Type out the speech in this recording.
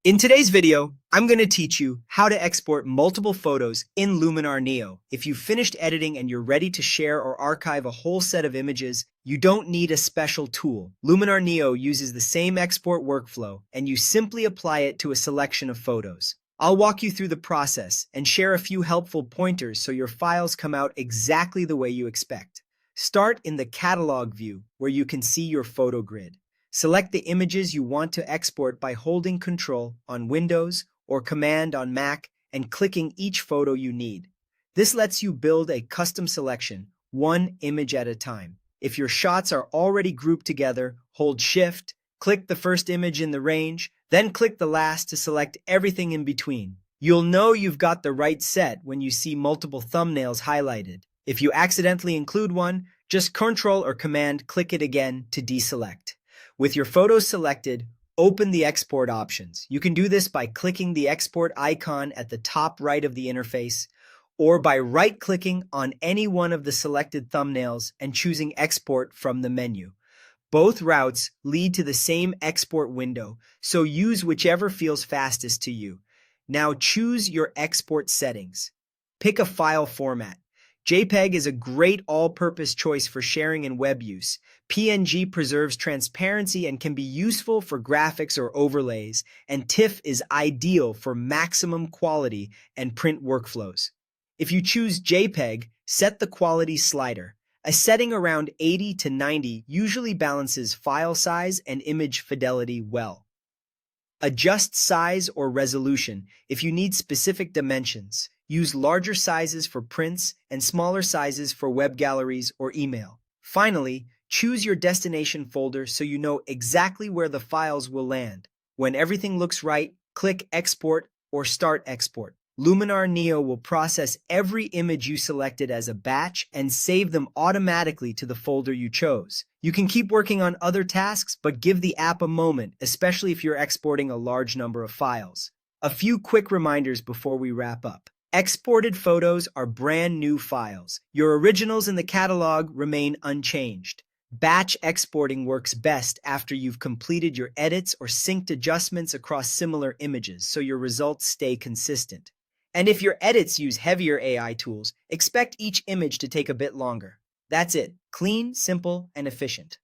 In today's video, I'm going to teach you how to export multiple photos in Luminar Neo. If you've finished editing and you're ready to share or archive a whole set of images, you don't need a special tool. Luminar Neo uses the same export workflow, and you simply apply it to a selection of photos. I'll walk you through the process and share a few helpful pointers so your files come out exactly the way you expect. Start in the Catalog view, where you can see your photo grid. Select the images you want to export by holding Control on Windows or Command on Mac and clicking each photo you need. This lets you build a custom selection, one image at a time. If your shots are already grouped together, hold Shift, click the first image in the range, then click the last to select everything in between. You'll know you've got the right set when you see multiple thumbnails highlighted. If you accidentally include one, just Control or Command click it again to deselect. With your photos selected, open the export options. You can do this by clicking the export icon at the top right of the interface, or by right-clicking on any one of the selected thumbnails and choosing Export from the menu. Both routes lead to the same export window, so use whichever feels fastest to you. Now choose your export settings. Pick a file format. JPEG is a great all-purpose choice for sharing and web use. PNG preserves transparency and can be useful for graphics or overlays, and TIFF is ideal for maximum quality and print workflows. If you choose JPEG, set the quality slider. A setting around 80 to 90 usually balances file size and image fidelity well. Adjust size or resolution if you need specific dimensions. Use larger sizes for prints and smaller sizes for web galleries or email. Finally, choose your destination folder so you know exactly where the files will land. When everything looks right, click Export or Start Export. Luminar Neo will process every image you selected as a batch and save them automatically to the folder you chose. You can keep working on other tasks, but give the app a moment, especially if you're exporting a large number of files. A few quick reminders before we wrap up. Exported photos are brand new files. Your originals in the catalog remain unchanged. Batch exporting works best after you've completed your edits or synced adjustments across similar images, so your results stay consistent. And if your edits use heavier AI tools, expect each image to take a bit longer. That's it. Clean, simple, and efficient.